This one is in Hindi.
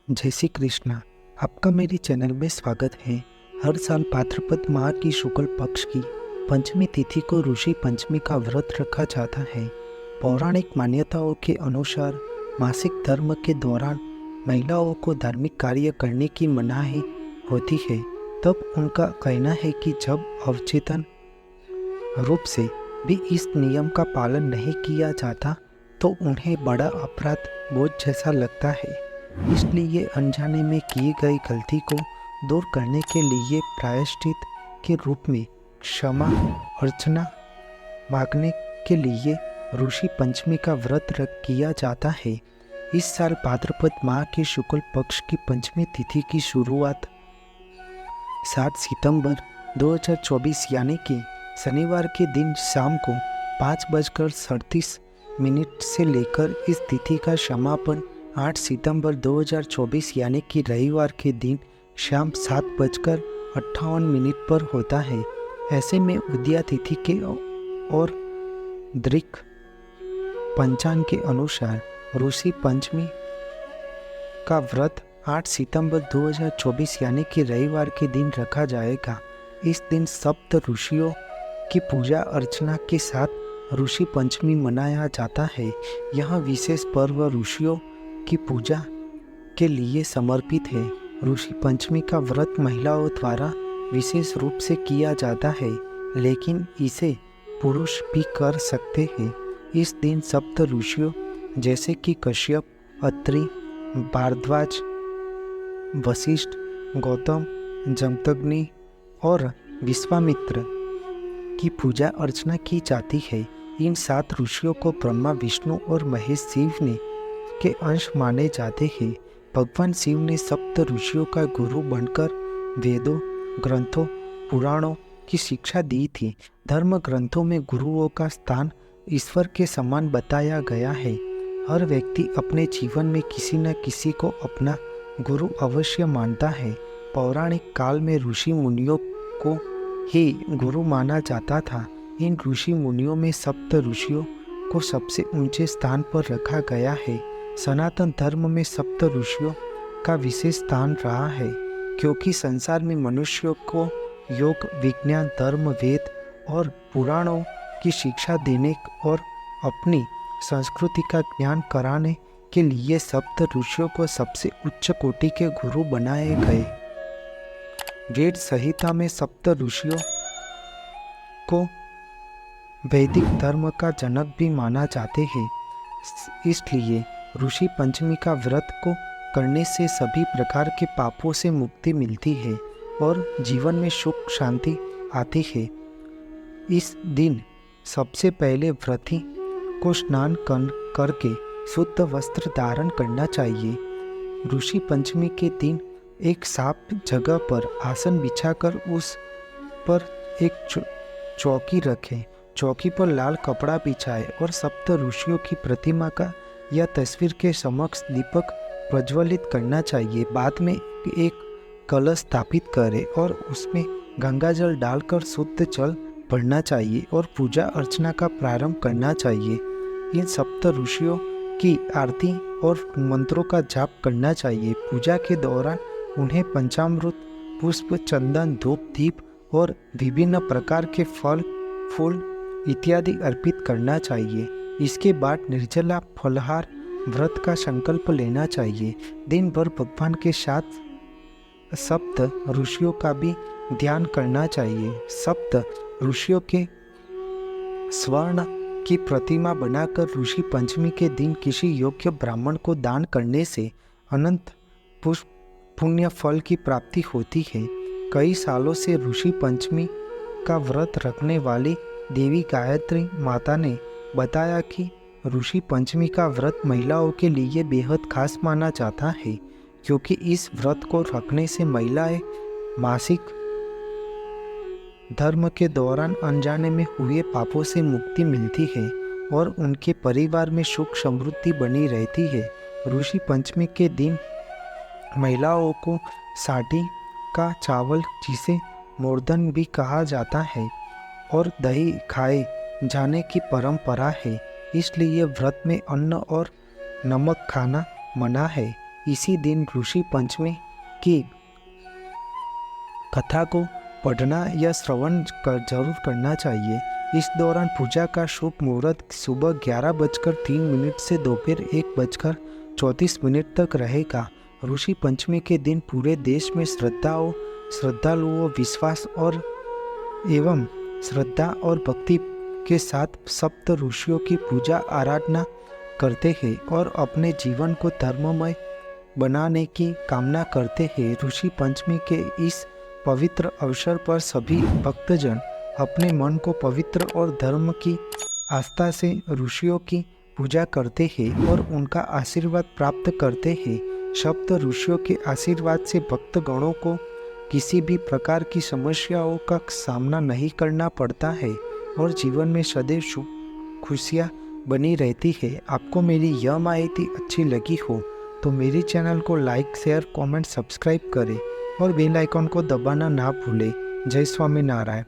जय श्री कृष्णा। आपका मेरे चैनल में स्वागत है। हर साल भाद्रपद माह की शुक्ल पक्ष की पंचमी तिथि को ऋषि पंचमी का व्रत रखा जाता है। पौराणिक मान्यताओं के अनुसार मासिक धर्म के दौरान महिलाओं को धार्मिक कार्य करने की मनाही होती है। तब उनका कहना है कि जब अवचेतन रूप से भी इस नियम का पालन नहीं किया जाता तो उन्हें बड़ा अपराध बोझ जैसा लगता है। इसलिए अनजाने में की गई गलती को दूर करने के लिए प्रायश्चित के रूप में क्षमा अर्चना मांगने के लिए ऋषि पंचमी का व्रत किया जाता है। इस साल भाद्रपद माह के शुक्ल पक्ष की पंचमी तिथि की शुरुआत 7 सितंबर 2024 यानी कि शनिवार के दिन शाम को 5:37 से लेकर इस तिथि का समापन 8 सितंबर 2024 यानी कि रविवार के दिन शाम 7:58 पर होता है। ऐसे में उदया तिथि के और दृक पंचांग के अनुसार ऋषि पंचमी का व्रत 8 सितंबर 2024 यानी कि रविवार के दिन रखा जाएगा। इस दिन सप्त ऋषियों की पूजा अर्चना के साथ ऋषि पंचमी मनाया जाता है। यह विशेष पर्व ऋषियों की पूजा के लिए समर्पित है। ऋषि पंचमी का व्रत महिलाओं द्वारा विशेष रूप से किया जाता है, लेकिन इसे पुरुष भी कर सकते हैं। इस दिन सप्त ऋषियों जैसे कि कश्यप, अत्रि, भारद्वाज, वशिष्ठ, गौतम, जमदग्नि और विश्वामित्र की पूजा अर्चना की जाती है। इन 7 ऋषियों को ब्रह्मा, विष्णु और महेश शिव ने के अंश माने जाते हैं। भगवान शिव ने सप्त ऋषियों का गुरु बनकर वेदों, ग्रंथों, पुराणों की शिक्षा दी थी। धर्म ग्रंथों में गुरुओं का स्थान ईश्वर के समान बताया गया है। हर व्यक्ति अपने जीवन में किसी न किसी को अपना गुरु अवश्य मानता है। पौराणिक काल में ऋषि मुनियों को ही गुरु माना जाता था। इन ऋषि मुनियों में सप्त ऋषियों को सबसे ऊंचे स्थान पर रखा गया है। सनातन धर्म में सप्त ऋषियों का विशेष स्थान रहा है, क्योंकि संसार में मनुष्यों को योग, विज्ञान, धर्म, वेद और पुराणों की शिक्षा देने और अपनी संस्कृति का ज्ञान कराने के लिए सप्त ऋषियों को सबसे उच्च कोटि के गुरु बनाए गए। वेद संहिता में सप्त ऋषियों को वैदिक धर्म का जनक भी माना जाते हैं। इसलिए ऋषि पंचमी का व्रत को करने से सभी प्रकार के पापों से मुक्ति मिलती है और जीवन में सुख शांति आती है। इस दिन सबसे पहले व्रती को स्नान करके शुद्ध वस्त्र धारण करना चाहिए। ऋषि पंचमी के दिन एक साफ जगह पर आसन बिछाकर उस पर एक चौकी रखें। चौकी पर लाल कपड़ा बिछाए और सप्त ऋषियों की प्रतिमा का या तस्वीर के समक्ष दीपक प्रज्वलित करना चाहिए। बाद में एक कलश स्थापित करें और उसमें गंगाजल डालकर शुद्ध जल भरना चाहिए और पूजा अर्चना का प्रारंभ करना चाहिए। इन सप्त ऋषियों की आरती और मंत्रों का जाप करना चाहिए। पूजा के दौरान उन्हें पंचामृत, पुष्प, चंदन, धूप, दीप और विभिन्न प्रकार के फल, फूल इत्यादि अर्पित करना चाहिए। इसके बाद निर्जला फलहार व्रत का संकल्प लेना चाहिए। दिन भर भगवान के साथ सप्त ऋषियों का भी ध्यान करना चाहिए। सप्त ऋषियों के स्वर्ण की प्रतिमा बनाकर ऋषि पंचमी के दिन किसी योग्य ब्राह्मण को दान करने से अनंत पुण्य फल की प्राप्ति होती है। कई सालों से ऋषि पंचमी का व्रत रखने वाली देवी गायत्री माता ने बताया कि ऋषि पंचमी का व्रत महिलाओं के लिए बेहद खास माना जाता है, क्योंकि इस व्रत को रखने से महिलाएं मासिक धर्म के दौरान अनजाने में हुए पापों से मुक्ति मिलती है और उनके परिवार में सुख समृद्धि बनी रहती है। ऋषि पंचमी के दिन महिलाओं को साटी का चावल, जिसे मोरधन भी कहा जाता है, और दही खाए जाने की परंपरा है। इसलिए व्रत में अन्न और नमक खाना मना है। इसी दिन ऋषि पंचमी की कथा को पढ़ना या श्रवण जरूर करना चाहिए। इस दौरान पूजा का शुभ मुहूर्त सुबह 11:03 से दोपहर 1:34 तक रहेगा। ऋषि पंचमी के दिन पूरे देश में श्रद्धालुओं विश्वास और एवं श्रद्धा और भक्ति के साथ सप्त ऋषियों की पूजा आराधना करते हैं और अपने जीवन को धर्ममय बनाने की कामना करते हैं। ऋषि पंचमी के इस पवित्र अवसर पर सभी भक्तजन अपने मन को पवित्र और धर्म की आस्था से ऋषियों की पूजा करते हैं और उनका आशीर्वाद प्राप्त करते हैं। सप्त ऋषियों के आशीर्वाद से भक्तगणों को किसी भी प्रकार की समस्याओं का सामना नहीं करना पड़ता है और जीवन में सदैव खुशियाँ बनी रहती है। आपको मेरी यह माहिती अच्छी लगी हो तो मेरे चैनल को लाइक, शेयर, कमेंट, सब्सक्राइब करें और बेल आइकन को दबाना ना भूलें। जय स्वामीनारायण।